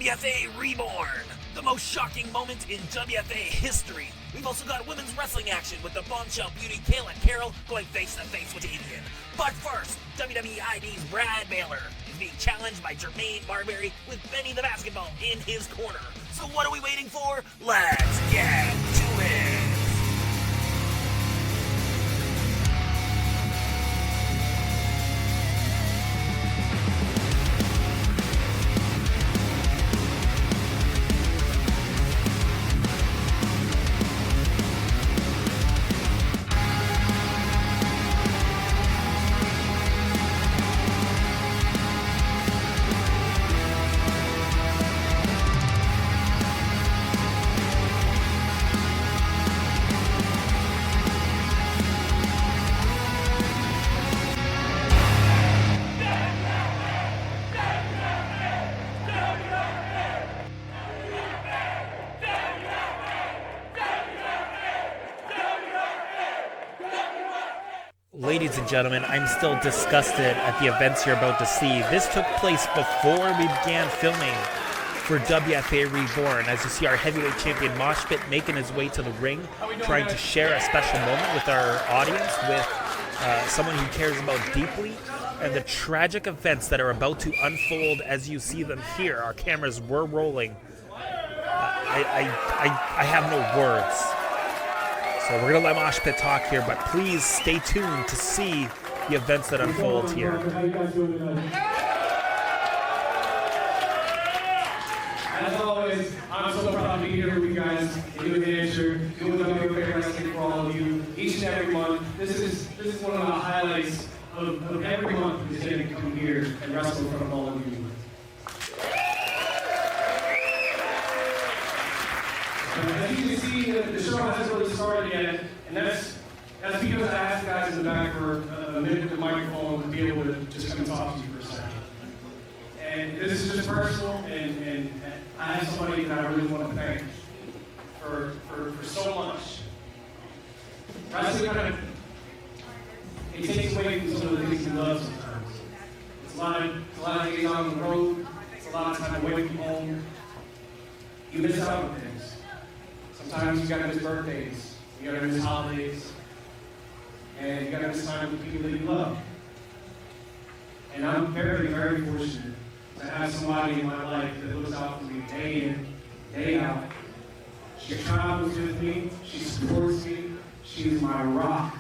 WFA Reborn, the most shocking moment in WFA history. We've also got women's wrestling action with the bombshell beauty Kayla Carroll going face-to-face with Davienne. But first, WWEID's Brad Baylor is being challenged by Jermaine Marbury with Benny the Basketball in his corner. So what are we waiting for? Let's get to it! Ladies and gentlemen, I'm still disgusted at the events you're about to see. This took place before we began filming for WFA Reborn. As you see our heavyweight champion Moshpit making his way to the ring, trying to share a special moment with our audience, with someone he cares about deeply, and the tragic events that are about to unfold as you see them here. Our cameras were rolling. I have no words. So we're going to let Moshpit talk here, but please stay tuned to see the events that unfold here. As always, I'm so proud to be here with you guys, doing the answer, doing WFA wrestling for all of you, each and every month. This is one of the highlights of every month is getting to come here and wrestle in front of all of you. As you can see, the show hasn't really started yet, and that's because I asked guys in the back for a minute with the microphone to be able to just come talk to you for a second. And this is just personal, and I have somebody that I really want to thank for so much. Wrestling kind of, it takes away from some of the things we love sometimes. It's a lot of days on the road, it's a lot of time away from home. You miss out on things. Sometimes you gotta miss birthdays, you gotta miss holidays, and you gotta miss time with people that you love. And I'm very, very fortunate to have somebody in my life that looks out for me day in, day out. She travels with me, she supports me, she's my rock.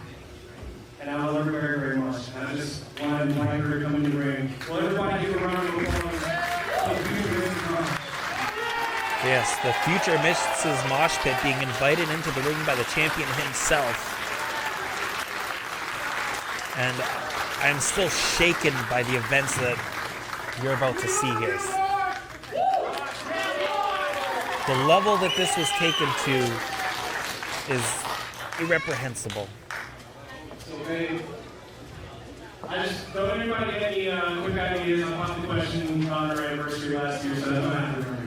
And I love her very, very much. And I just want to invite her to come in the ring. Well, everybody give a round of applause. Yes, the future Mrs. Moshpit being invited into the ring by the champion himself. And I'm still shaken by the events that you're about to see here. The level that this was taken to is irreprehensible. Okay. Don't anybody get any quick ideas on what the question on our anniversary last year, so I don't have to remember.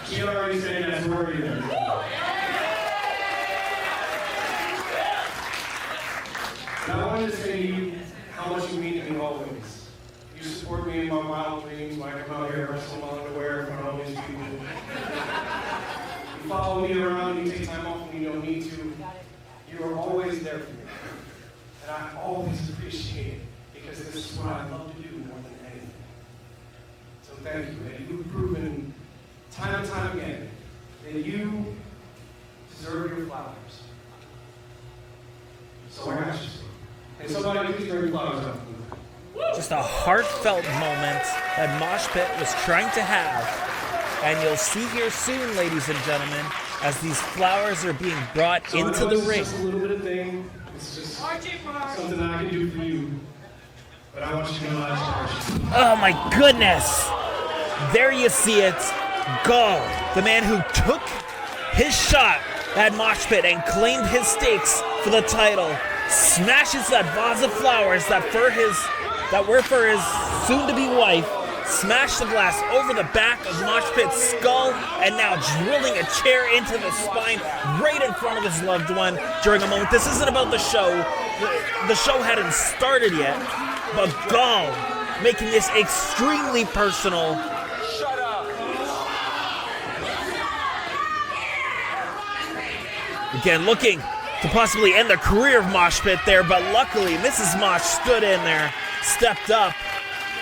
She already said that's worthy there. And I wanted to say to you how much you mean to me always. You support me in my wild dreams when I come out here and wrestle my underwear in front of all these people. You follow me around, you take time off when you don't need to. You are always there for me. And I always appreciate it because this is what I love to do more than anything. So thank you. And you've proven time and time again that you deserve your flowers. So I got you. And somebody please bring flowers up. Just a heartfelt moment that Moshpit was trying to have. And you'll see here soon, ladies and gentlemen, as these flowers are being brought into the ring. It's just a little bit of thing. It's just something that I can do for you. But I want you to know that. Oh my goodness! There you see it. Gall, the man who took his shot at Moshpit and claimed his stakes for the title, smashes that vase of flowers that were for his soon-to-be wife, smashed the glass over the back of Moshpit's skull, and now drilling a chair into the spine right in front of his loved one during a moment. This isn't about the show. The show hadn't started yet, but Gall making this extremely personal Again, looking to possibly end the career of Moshpit there, but luckily Mrs. Mosh stood in there, stepped up,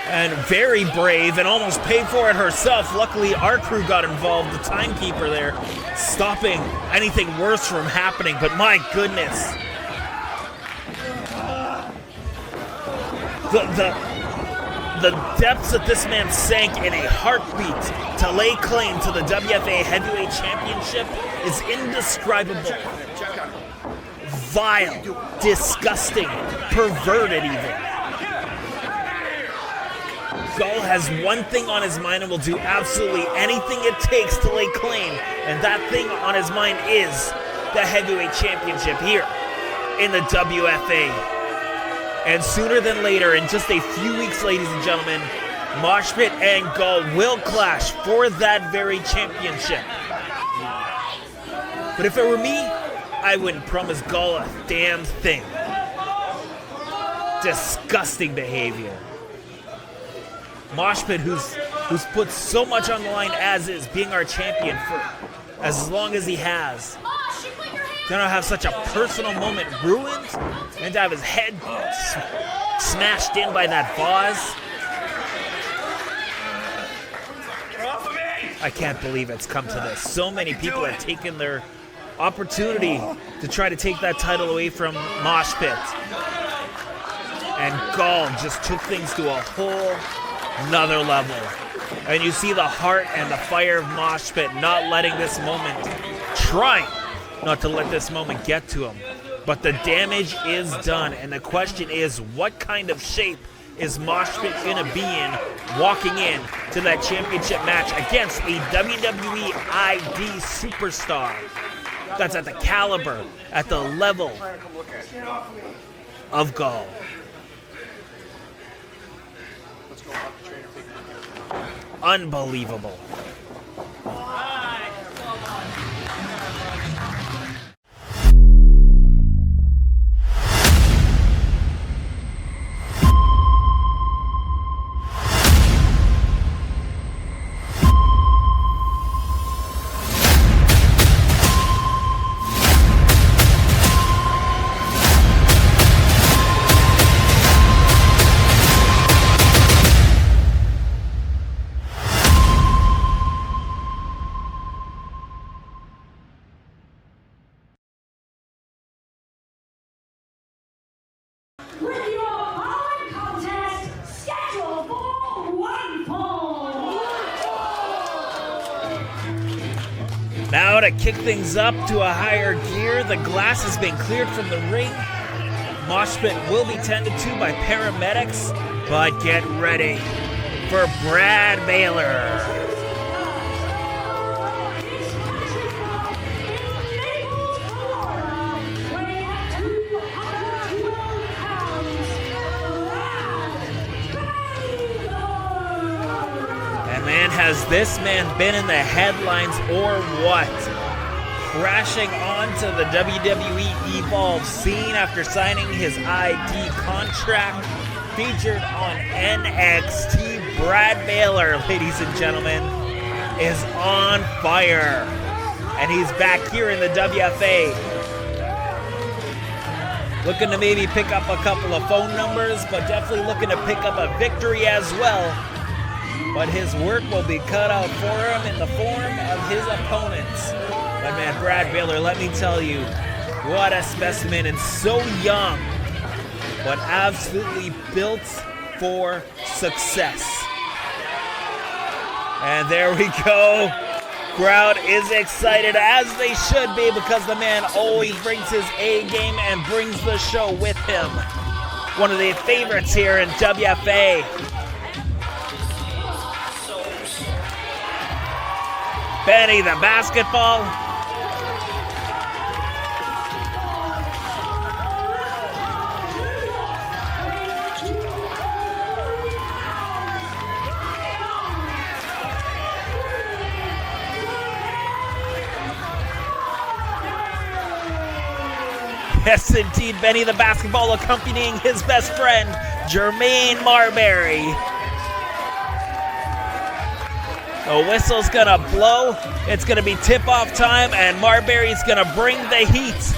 and very brave, and almost paid for it herself. Luckily, our crew got involved, the timekeeper there, stopping anything worse from happening. But my goodness, the depths that this man sank in a heartbeat to lay claim to the WFA Heavyweight Championship is indescribable. Vile, disgusting, perverted even. Gull has one thing on his mind and will do absolutely anything it takes to lay claim, and that thing on his mind is the Heavyweight Championship here in the WFA. And sooner than later, in just a few weeks, ladies and gentlemen, Moshpit and Gull will clash for that very championship. But if it were me, I wouldn't promise Gull a damn thing. Disgusting behavior. Moshpit, who's put so much on the line as is, being our champion for as long as he has, gonna have such a personal moment ruined and to have his head smashed in by that vase. I can't believe it's come to this. So many people have taken their opportunity to try to take that title away from Moshpit. And Gull just took things to a whole another level. And you see the heart and the fire of Moshpit not letting this moment, trying not to let this moment get to him. But the damage is done, and the question is, what kind of shape is Moshpit gonna be in walking in to that championship match against a WWE ID superstar that's at the caliber, at the level of Gull? Unbelievable. Now to kick things up to a higher gear, the glass has been cleared from the ring. Moshpit will be tended to by paramedics, but get ready for Brad Baylor. Has this man been in the headlines or what? Crashing onto the WWE Evolve scene after signing his ID contract, featured on NXT, Brad Baylor, ladies and gentlemen, is on fire. And he's back here in the WFA. Looking to maybe pick up a couple of phone numbers, but definitely looking to pick up a victory as well. But his work will be cut out for him in the form of his opponents. My man Brad Baylor, let me tell you, what a specimen, and so young, but absolutely built for success. And there we go. Crowd is excited, as they should be, because the man always brings his A game and brings the show with him. One of the favorites here in WFA. Benny the basketball. Yes, indeed, Benny the basketball accompanying his best friend, Jermaine Marbury. The whistle's gonna blow. It's gonna be tip-off time, and Marberry's gonna bring the heat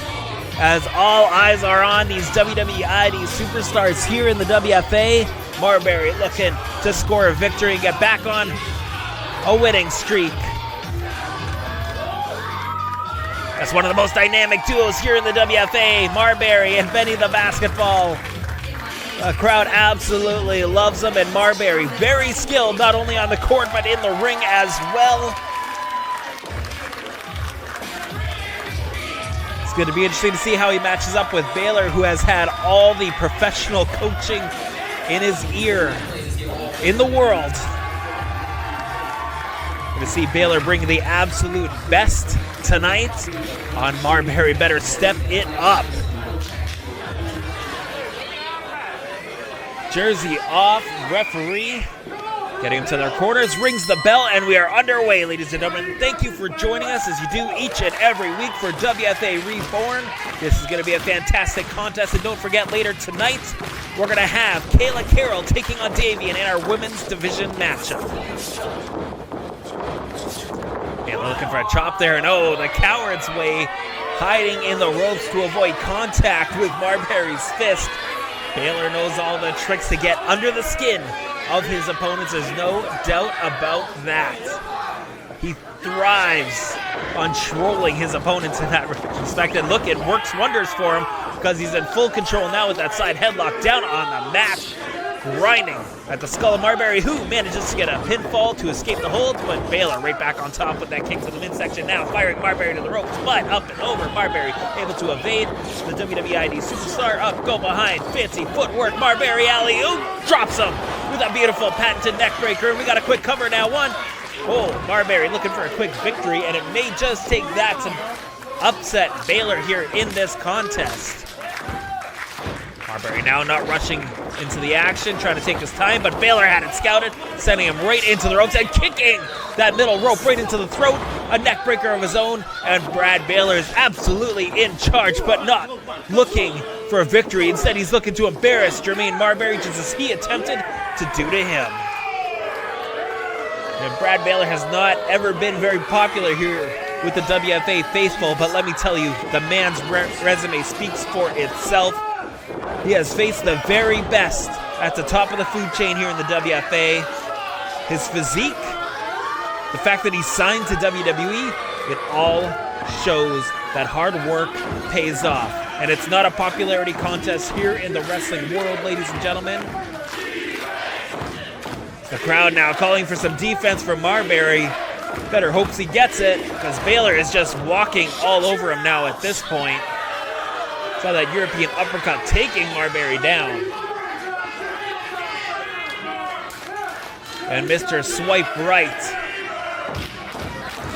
as all eyes are on these WWE ID superstars here in the WFA. Marberry looking to score a victory and get back on a winning streak. That's one of the most dynamic duos here in the WFA, Marberry and Benny the Basketball. The crowd absolutely loves him, and Marberry very skilled, not only on the court but in the ring as well. It's going to be interesting to see how he matches up with Baylor, who has had all the professional coaching in his ear in the world. Going to see Baylor bring the absolute best tonight on Marberry. Better step it up. Jersey off, referee getting him to their corners, rings the bell, and we are underway, ladies and gentlemen. Thank you for joining us as you do each and every week for WFA Reborn. This is going to be a fantastic contest, and don't forget, later tonight, we're going to have Kayla Carroll taking on Davienne in our women's division matchup. And looking for a chop there, and oh, the coward's way, hiding in the ropes to avoid contact with Marberry's fist. Baylor knows all the tricks to get under the skin of his opponents. There's no doubt about that. He thrives on trolling his opponents in that respect. And look, it works wonders for him because he's in full control now with that side headlock down on the mat, grinding at the skull of Marberry, who manages to get a pinfall to escape the hold, but Baylor right back on top with that kick to the midsection now, firing Marberry to the ropes, but up and over, Marberry able to evade the WWE ID superstar, up, go behind, fancy footwork, Marberry alley-oop, drops him with a beautiful patented neck breaker. We got a quick cover now, one. Oh, Marberry looking for a quick victory, and it may just take that to upset Baylor here in this contest. Marberry now not rushing into the action, trying to take his time, but Baylor had it scouted, sending him right into the ropes and kicking that middle rope right into the throat, a neck breaker of his own, and Brad Baylor is absolutely in charge, but not looking for a victory. Instead, he's looking to embarrass Jermaine Marbury, just as he attempted to do to him. And Brad Baylor has not ever been very popular here with the WFA faithful, but let me tell you, the man's resume speaks for itself. He has faced the very best at the top of the food chain here in the WFA. His physique, the fact that he signed to WWE, it all shows that hard work pays off. And it's not a popularity contest here in the wrestling world, ladies and gentlemen. The crowd now calling for some defense from Marberry. Better hopes he gets it, because Baylor is just walking all over him now at this point. Saw that European uppercut taking Marberry down. And Mr. Swipe Right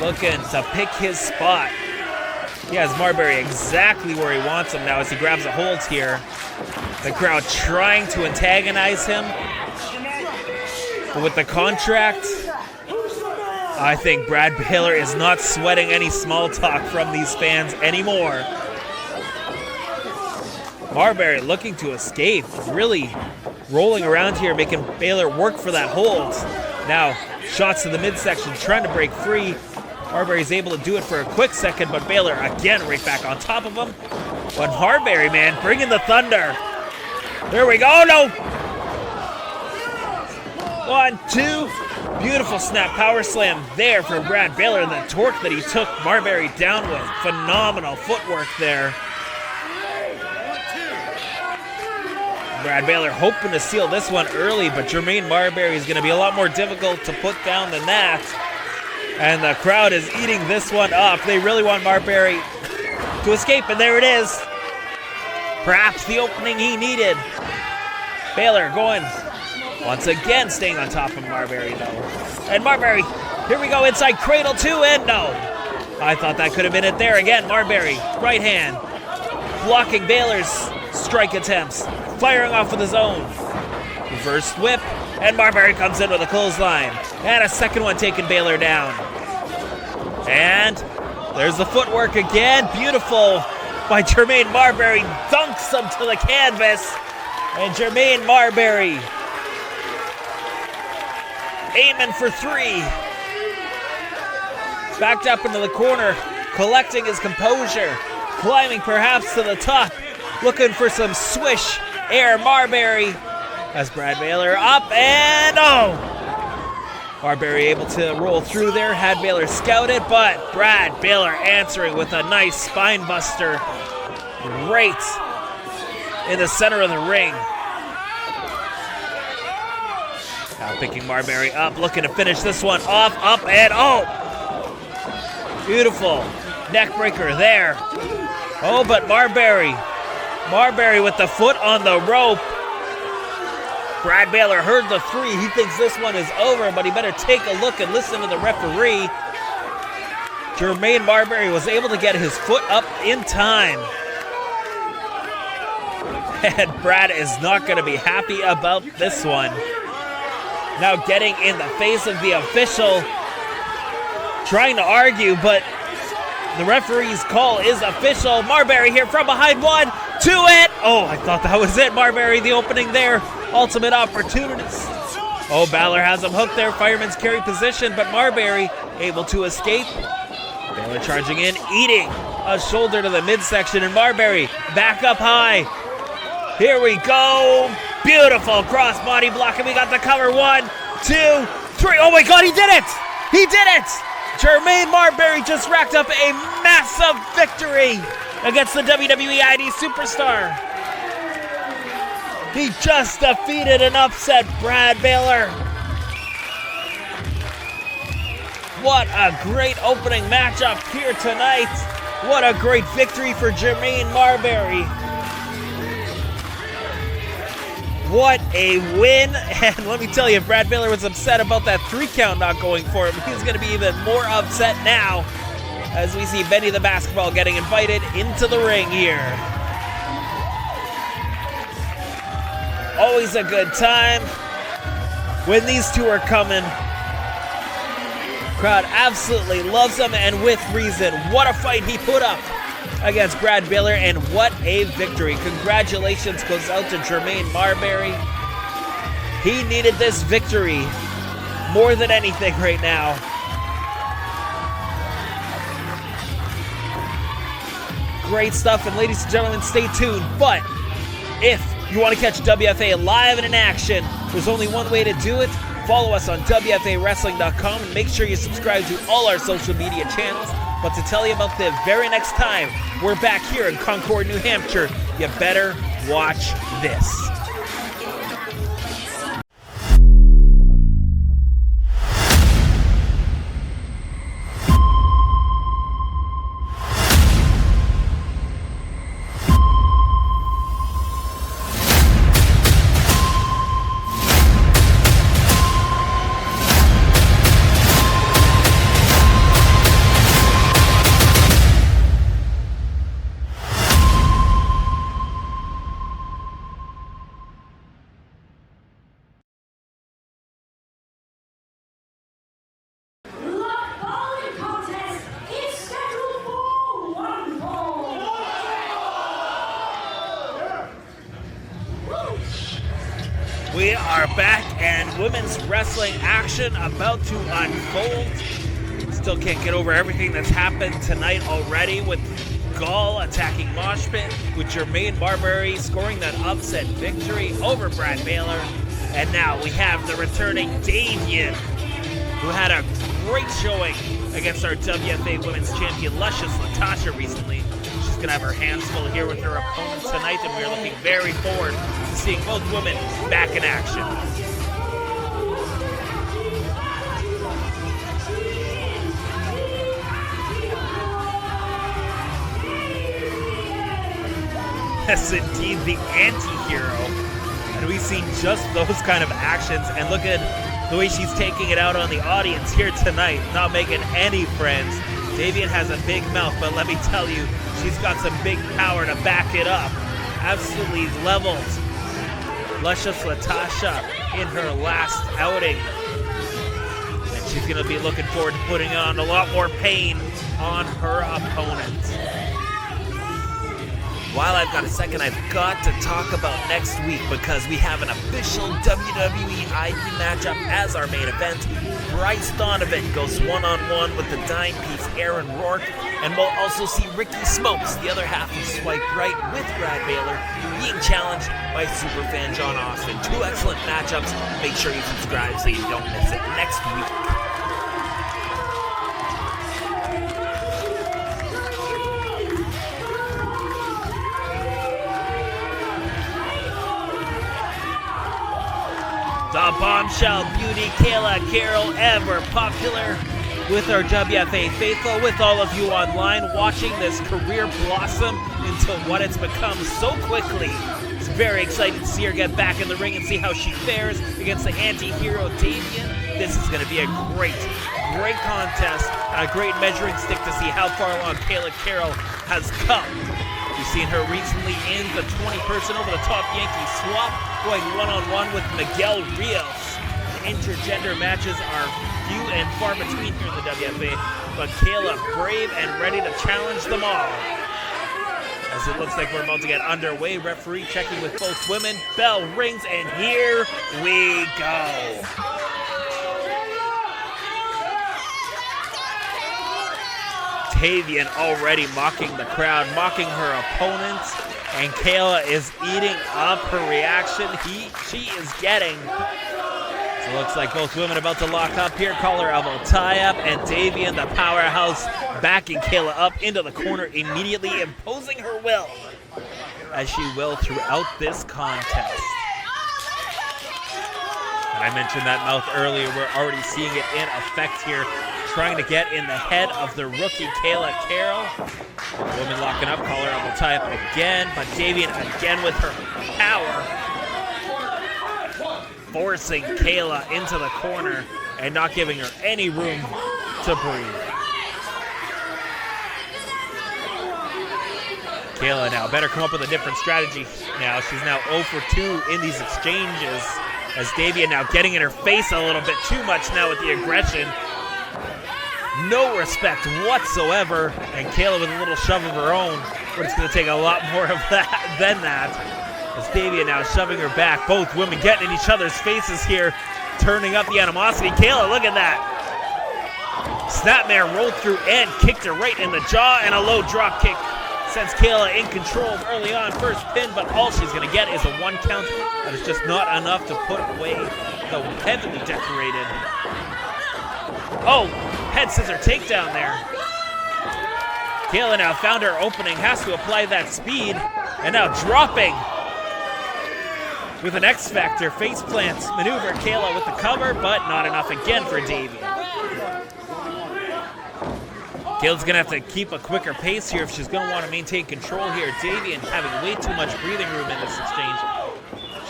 looking to pick his spot. He has Marberry exactly where he wants him now as he grabs a hold here. The crowd trying to antagonize him. But with the contract, I think Brad Baylor is not sweating any small talk from these fans anymore. Marberry looking to escape, really rolling around here, making Baylor work for that hold. Now, shots to the midsection, trying to break free. Marberry's able to do it for a quick second, but Baylor again right back on top of him. But Marberry, man, bringing the thunder. There we go, no! 1, 2, beautiful snap power slam there for Brad Baylor, and the torque that he took Marberry down with. Phenomenal footwork there. Brad Baylor hoping to seal this one early, but Jermaine Marbury is going to be a lot more difficult to put down than that. And the crowd is eating this one up. They really want Marberry to escape, and there it is. Perhaps the opening he needed. Baylor going once again, staying on top of Marberry though. And Marberry, here we go, inside cradle two, and no. I thought that could have been it there again. Marberry, right hand, blocking Baylor's strike attempts. Firing off with his own. Reverse whip, and Marberry comes in with a clothesline. And a second one taking Baylor down. And there's the footwork again. Beautiful by Jermaine Marbury. Dunks him to the canvas. And Jermaine Marbury aiming for 3. backed up into the corner, collecting his composure, climbing perhaps to the top, looking for some swish air. Marberry as Brad Baylor up and Marberry able to roll through there, had Baylor scouted, but Brad Baylor answering with a nice spine buster right in the center of the ring. Now picking Marberry up, looking to finish this one off, up and beautiful neck breaker there. But Marberry with the foot on the rope. Brad Baylor heard the 3. He thinks this one is over, but he better take a look and listen to the referee. Jermaine Marbury was able to get his foot up in time. And Brad is not going to be happy about this one. Now getting in the face of the official, trying to argue, but the referee's call is official. Marberry here from behind, 1, 2, and I thought that was it. Marberry, the opening there, ultimate opportunist. Baylor has him hooked there, fireman's carry position, but Marberry able to escape. Baylor charging in, eating a shoulder to the midsection, and Marberry back up high. Here we go. Beautiful cross body block, and we got the cover. 1, 2, 3. Oh my God, he did it! He did it! Jermaine Marbury just racked up a massive victory against the WWE ID Superstar. He just defeated and upset Brad Baylor. What a great opening matchup here tonight. What a great victory for Jermaine Marbury. What a win. And let me tell you, Brad Baylor was upset about that 3 count not going for him. He's going to be even more upset now as we see Benny the Basketball getting invited into the ring here. Always a good time when these two are coming. Crowd absolutely loves him, and with reason. What a fight he put up against Brad Baylor, and what a victory. Congratulations goes out to Jermaine Marbury. He needed this victory more than anything right now. Great stuff, and ladies and gentlemen, stay tuned. But if you want to catch WFA live and in action, there's only one way to do it. Follow us on WFAWrestling.com and make sure you subscribe to all our social media channels. But to tell you about the very next time we're back here in Concord, New Hampshire, you better watch this. We are back, and women's wrestling action about to unfold. Still can't get over everything that's happened tonight already, with Gall attacking Moshpit, with Jermaine Marbury scoring that upset victory over Brad Baylor. And now we have the returning Davienne, who had a great showing against our WFA Women's Champion Luscious Latasha recently. She's going to have her hands full here with her opponent tonight, and we're looking very forward to seeing both women back in action. Yes, indeed, the anti-hero. And we've seen just those kind of actions, and look at the way she's taking it out on the audience here tonight, not making any friends. Davienne has a big mouth, but let me tell you, she's got some big power to back it up. Absolutely leveled Luscious Latasha in her last outing. And she's going to be looking forward to putting on a lot more pain on her opponent. while I've got a second, I've got to talk about next week because we have an official WWE ID matchup as our main event. Bryce Donovan goes one-on-one with the dime-piece Aaron Rourke, and we'll also see Ricky Smokes, the other half of Swipe Right, with Brad Baylor, being challenged by superfan John Austin. Two excellent matchups. Make sure you subscribe so you don't miss it next week. The bombshell beauty Kayla Carroll, ever popular with our WFA faithful, with all of you online watching this career blossom into what it's become so quickly. It's very exciting to see her get back in the ring and see how she fares against the anti-hero Davienne. This is going to be a great contest, a great measuring stick to see how far along Kayla Carroll has come. We've seen her recently in the 20-person over-the-top Yankee swap, going one-on-one with Miguel Rios. The intergender matches are few and far between here in the WFA, but Kayla brave and ready to challenge them all. As it looks like we're about to get underway, referee checking with both women, bell rings, and here we go. Davienne already mocking the crowd, mocking her opponents, and Kayla is eating up her reaction she is getting. So it looks like both women about to lock up here, collar elbow tie-up, and Davienne, the powerhouse, backing Kayla up into the corner, immediately imposing her will, as she will throughout this contest. And I mentioned that mouth earlier, we're already seeing it in effect here, trying to get in the head of the rookie Kayla Carroll. The woman locking up, collar elbow tie up again, but Davienne again with her power, forcing Kayla into the corner and not giving her any room to breathe. Kayla now better come up with a different strategy now. She's now 0 for 2 in these exchanges, as Davienne now getting in her face a little bit too much now with the aggression. No respect whatsoever, and Kayla with a little shove of her own, but it's going to take a lot more of that than that. As Davienne now shoving her back, both women getting in each other's faces here, turning up the animosity. Kayla, look at that. Snapmare rolled through and kicked her right in the jaw, and a low drop kick sends Kayla in control early on. First pin, but all she's going to get is a 1 count. That is just not enough to put away the heavily decorated. Oh, head scissor takedown there. Kayla now found her opening, has to apply that speed, and now dropping with an X-Factor face plant maneuver. Kayla with the cover, but not enough again for Davienne. Kayla's gonna have to keep a quicker pace here if she's gonna want to maintain control here. Davienne having way too much breathing room in this exchange.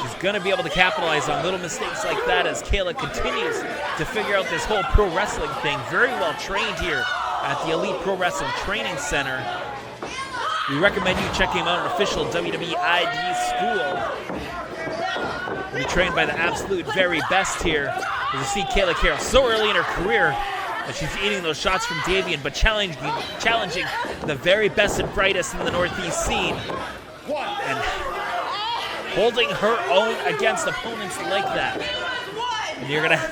She's going to be able to capitalize on little mistakes like that as Kayla continues to figure out this whole pro wrestling thing. Very well trained here at the Elite Pro Wrestling Training Center. We recommend you checking out an official WWE ID school. We'll be trained by the absolute very best here. As you see Kayla Carroll so early in her career that she's eating those shots from Davienne, but challenging the very best and brightest in the Northeast scene. And holding her own against opponents like that. And you're going to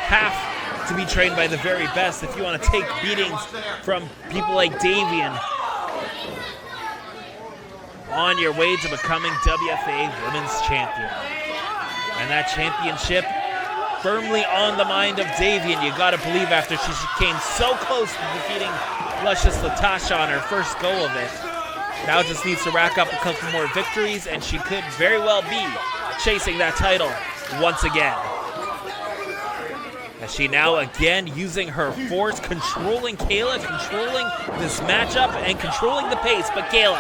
have to be trained by the very best if you want to take beatings from people like Davienne on your way to becoming WFA Women's Champion. And that championship firmly on the mind of Davienne. You got to believe after she came so close to defeating Luscious Latasha on her first go of it. Now just needs to rack up a couple more victories, and she could very well be chasing that title once again. As she now again using her force, controlling Kayla, controlling this matchup, and controlling the pace. But Kayla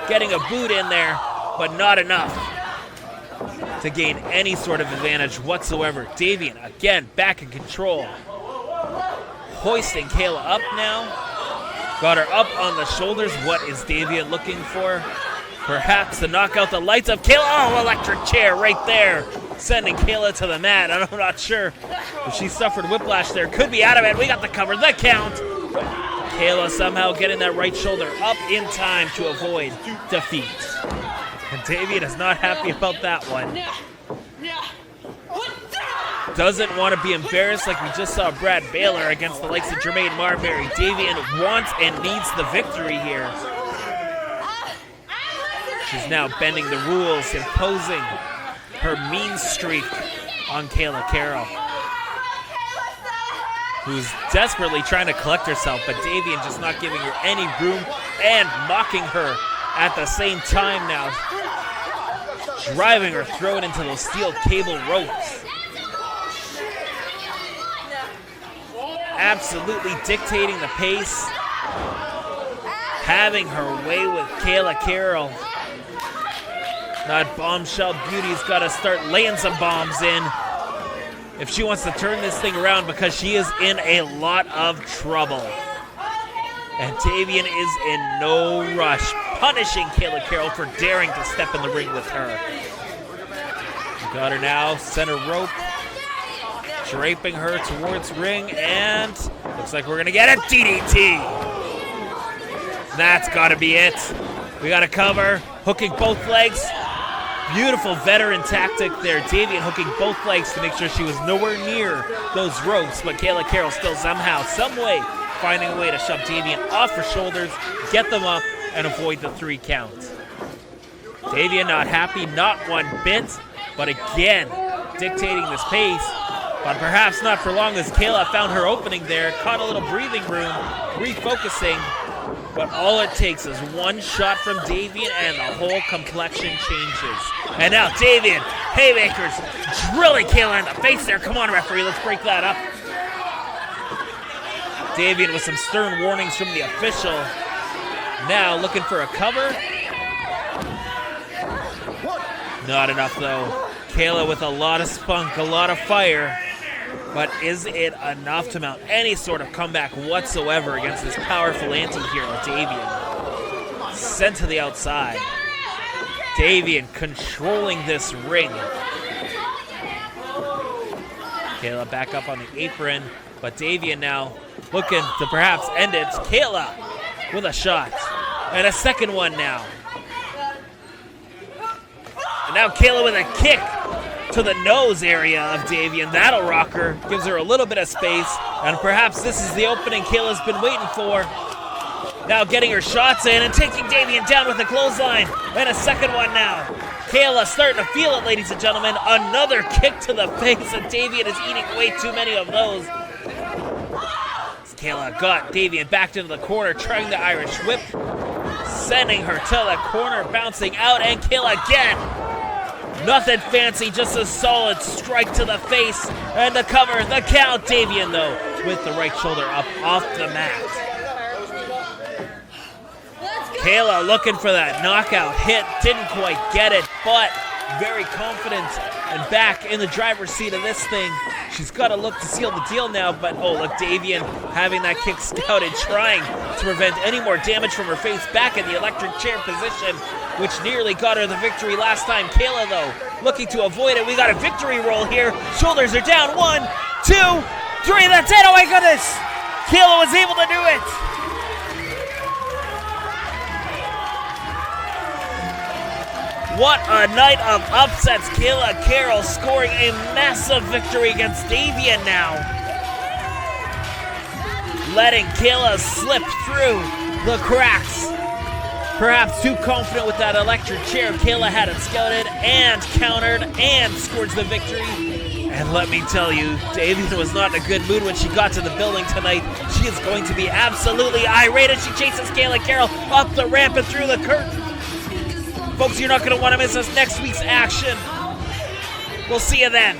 getting a boot in there, but not enough to gain any sort of advantage whatsoever. Davienne again back in control. Hoisting Kayla up now. Got her up on the shoulders. What is Davienne looking for? Perhaps to knock out the lights of Kayla. Oh, electric chair right there. Sending Kayla to the mat. I'm not sure if she suffered whiplash there. Could be out of it. We got the cover. The count. Kayla somehow getting that right shoulder up in time to avoid defeat. And Davienne is not happy about that one. Doesn't want to be embarrassed like we just saw Brad Baylor against the likes of Jermaine Marbury. Davienne wants and needs the victory here. She's now bending the rules, imposing her mean streak on Kayla Carroll, who's desperately trying to collect herself, but Davienne just not giving her any room and mocking her at the same time now, driving her throw it into those steel cable ropes. Absolutely dictating the pace, having her way with Kayla Carroll. That bombshell beauty's got to start laying some bombs in if she wants to turn this thing around, because she is in a lot of trouble. And Davienne is in no rush, punishing Kayla Carroll for daring to step in the ring with her. We got her now, center rope, draping her towards ring, and looks like we're gonna get a DDT. That's gotta be it. We gotta cover, hooking both legs. Beautiful veteran tactic there. Davienne hooking both legs to make sure she was nowhere near those ropes, but Kayla Carroll still somehow, some way, finding a way to shove Davienne off her shoulders, get them up, and avoid the 3 count. Davienne not happy, not one bit, but again, dictating this pace, but perhaps not for long as Kayla found her opening there, caught a little breathing room, refocusing, but all it takes is one shot from Davienne and the whole complexion changes. And now Davienne, haymakers, drilling Kayla in the face there. Come on, referee, let's break that up. Davienne with some stern warnings from the official. Now looking for a cover. Not enough though. Kayla with a lot of spunk, a lot of fire. But is it enough to mount any sort of comeback whatsoever against this powerful anti-hero, Davienne? Sent to the outside. Davienne controlling this ring. Kayla back up on the apron, but Davienne now looking to perhaps end it. Kayla with a shot, and a second one now. And now Kayla with a kick to the nose area of Davienne. That'll rock her, gives her a little bit of space, and perhaps this is the opening Kayla's been waiting for. Now getting her shots in and taking Davienne down with a clothesline, and a second one now. Kayla starting to feel it, ladies and gentlemen. Another kick to the face, and Davienne is eating way too many of those. Kayla got Davienne backed into the corner, trying the Irish whip, sending her to the corner, bouncing out, and Kayla again. Nothing fancy, just a solid strike to the face, and the cover, the count. Davienne, though, with the right shoulder up off the mat. Kayla looking for that knockout hit, didn't quite get it, but very confident and back in the driver's seat of this thing. She's got to look to seal the deal now, but oh, look, Davienne having that kick scouted, trying to prevent any more damage from her face, back in the electric chair position, which nearly got her the victory last time. Kayla, though, looking to avoid it. We got a victory roll here. Shoulders are down. 1, 2, 3. That's it. Oh, my goodness. Kayla was able to do it. What a night of upsets. Kayla Carroll scoring a massive victory against Davienne now. Letting Kayla slip through the cracks. Perhaps too confident with that electric chair. Kayla had it scouted and countered and scores the victory. And let me tell you, Davienne was not in a good mood when she got to the building tonight. She is going to be absolutely irate as she chases Kayla Carroll up the ramp and through the curtain. Folks, you're not going to want to miss us next week's action. We'll see you then.